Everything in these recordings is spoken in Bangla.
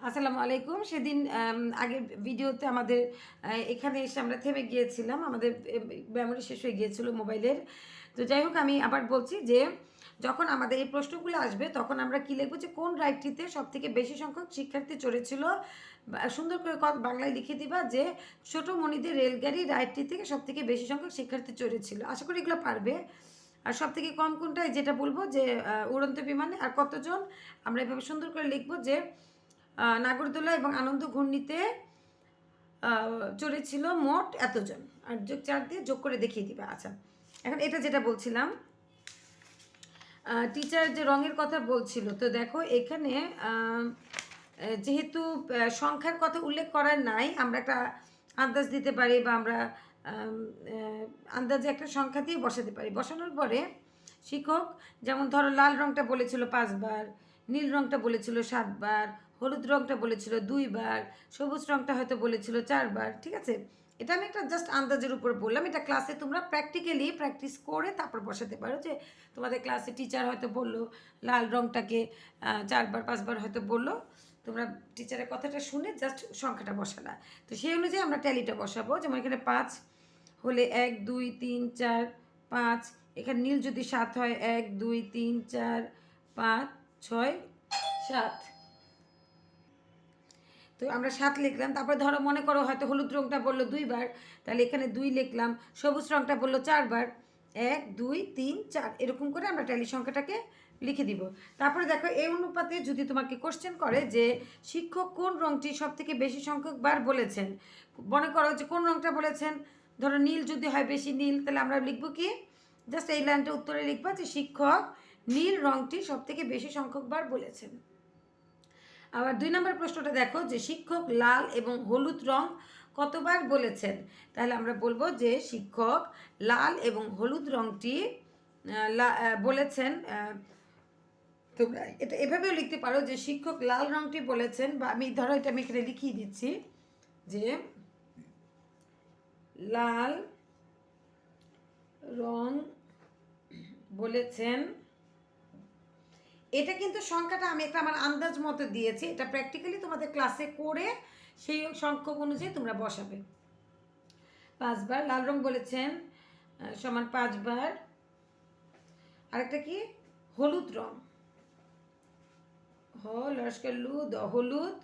আসসালামু আলাইকুম। সেদিন আগের ভিডিওতে আমাদের এখানে এসে আমরা থেমে গিয়েছিলাম। আমাদের মেমোরি শেষ হয়ে গিয়েছিল মোবাইলের। তো যাই হোক আমি আবার বলছি যে, যখন আমাদের এই প্রশ্নগুলো আসবে তখন আমরা কি লিখব যে কোন রাইডটিতে সবথেকে বেশি সংখ্যক শিক্ষার্থী চড়েছিল? সুন্দর করে বাংলায় লিখে দিবা যে ছোট মনিদের রেলগাড়ি রাইডটি থেকে সবথেকে বেশি সংখ্যক শিক্ষার্থী চড়েছিল। আশা করি এগুলো পারবে। আর সবথেকে কম কোনটায় যেটা বলব যে উড়ন্ত বিমানে আর কতজন, আমরা এভাবে সুন্দর করে লিখব যে নাগরদোলা এবং আনন্দ ঘূর্ণিতে চড়েছিল মোট এতজন, আর যোগ 4 দিয়ে যোগ করে দেখিয়ে দিবে। আচ্ছা, এখন এটা যেটা বলছিলাম, টিচার যে রঙের কথা বলছিল, তো দেখো এখানে যেহেতু সংখ্যার কথা উল্লেখ করার নাই, আমরা একটা আন্দাজ দিতে পারি বা আমরা আন্দাজে একটা সংখ্যা দিয়ে বসাতে পারি। বসানোর পরে শিক্ষক যেমন ধরো লাল রঙটা বলেছিল 5 বার, নীল রঙটা বলেছিল 7 বার, হলুদ রঙটা বলেছিল 2 বার, সবুজ রঙটা হয়তো বলেছিল 4 বার। ঠিক আছে, এটা আমি একটা জাস্ট আন্দাজের উপর বললাম। এটা ক্লাসে তোমরা প্র্যাকটিক্যালি প্র্যাকটিস করে তারপর বসাতে পারো। যে তোমাদের ক্লাসে টিচার হয়তো বললো লাল রঙটাকে 4 বার 5 বার হয়তো বললো, তোমরা টিচারের কথাটা শুনে জাস্ট সংখ্যাটা বসালা। তো সেই অনুযায়ী আমরা ট্যালিটা বসাবো। যেমন এখানে 5 হলে 1 2 3 4 5, এখানে নীল যদি 7 হয় 1 2 3 4 5 6 7, তো আমরা 7 লিখলাম। তারপর ধরো মনে করো হয়তো হলুদ রঙটা বললো 2 বার, তাহলে এখানে 2 লিখলাম। সবুজ রঙটা বললো 4 বার, 1 2 3 4, এরকম করে আমরা ট্যালি সংখ্যাটাকে লিখে দিব। তারপরে দেখো এই অনুপাতে যদি তোমাকে কোশ্চেন করে যে শিক্ষক কোন রঙটি সব থেকে বেশি সংখ্যক বার বলেছেন, মনে করো যে কোন রঙটা বলেছেন, ধরো নীল যদি হয় বেশি নীল, তাহলে আমরা লিখবো কি, জাস্ট এই লাইনটা উত্তরে লিখবা যে শিক্ষক নীল রঙটি সব থেকে বেশি সংখ্যক বার বলেছেন। আবার 2 নম্বর প্রশ্নটা দেখো যে শিক্ষক লাল এবং হলুদ রং কতবার বলেছেন, তাহলে আমরা বলবো যে শিক্ষক লাল এবং হলুদ রংটি বলেছেন। তোমরা এটা এভাবেও লিখতে পারো যে শিক্ষক লাল রংটি বলেছেন, বা আমি ধরো এটা আমি এখানে লিখিয়ে দিচ্ছি যে লাল রং বলেছেন। এটা কিন্তু সংখ্যাটা আমি একটা আমার আন্দাজ মতো দিয়েছি, এটা প্র্যাকটিক্যালি তোমাদের ক্লাসে করে সেই সংখ্যক অনুযায়ী তোমরা বসাবে। 5 বার লাল রং বলেছেন সমান 5 বার। আরেকটা কি, হলুদ রং, লস্কর লু হলুদ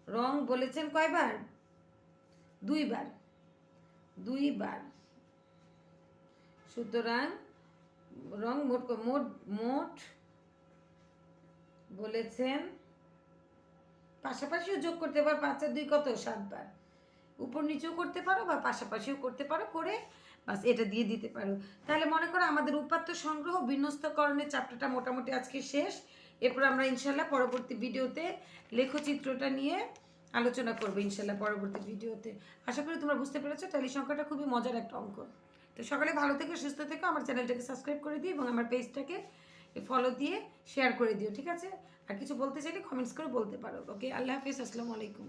রং বলেছেন কয়বার, 2 বার, 2 বার। সুতরাং রং মোট মোট মোট বলেছেন, পাশাপাশিও যোগ করতে পারো, 5 আর 2 কত, 7 বার। উপর নিচেও করতে পারো বা পাশাপাশিও করতে পারো, করে বাস এটা দিয়ে দিতে পারো। তাহলে মনে করো আমাদের উপাত্ত সংগ্রহ বিন্যস্তকরণের চ্যাপ্টারটা মোটামুটি আজকে শেষ। এরপর আমরা ইনশাল্লাহ পরবর্তী ভিডিওতে লেখচিত্রটা নিয়ে আলোচনা করবো ইনশাল্লাহ পরবর্তী ভিডিওতে। আশা করি তোমরা বুঝতে পেরেছো ট্যালি সংখ্যাটা খুবই মজার একটা অঙ্ক। তো সকালে ভালো থেকো, সুস্থ থেকো, আমার চ্যানেলটাকে সাবস্ক্রাইব করে দিও এবং আমার পেজটাকে ফলো দিয়ে শেয়ার করে দিও। ঠিক আছে, আর কিছু বলতে চাইলে কমেন্টস করে বলতে পারো। ওকে, আল্লাহ হাফিজ, আসসালামু আলাইকুম।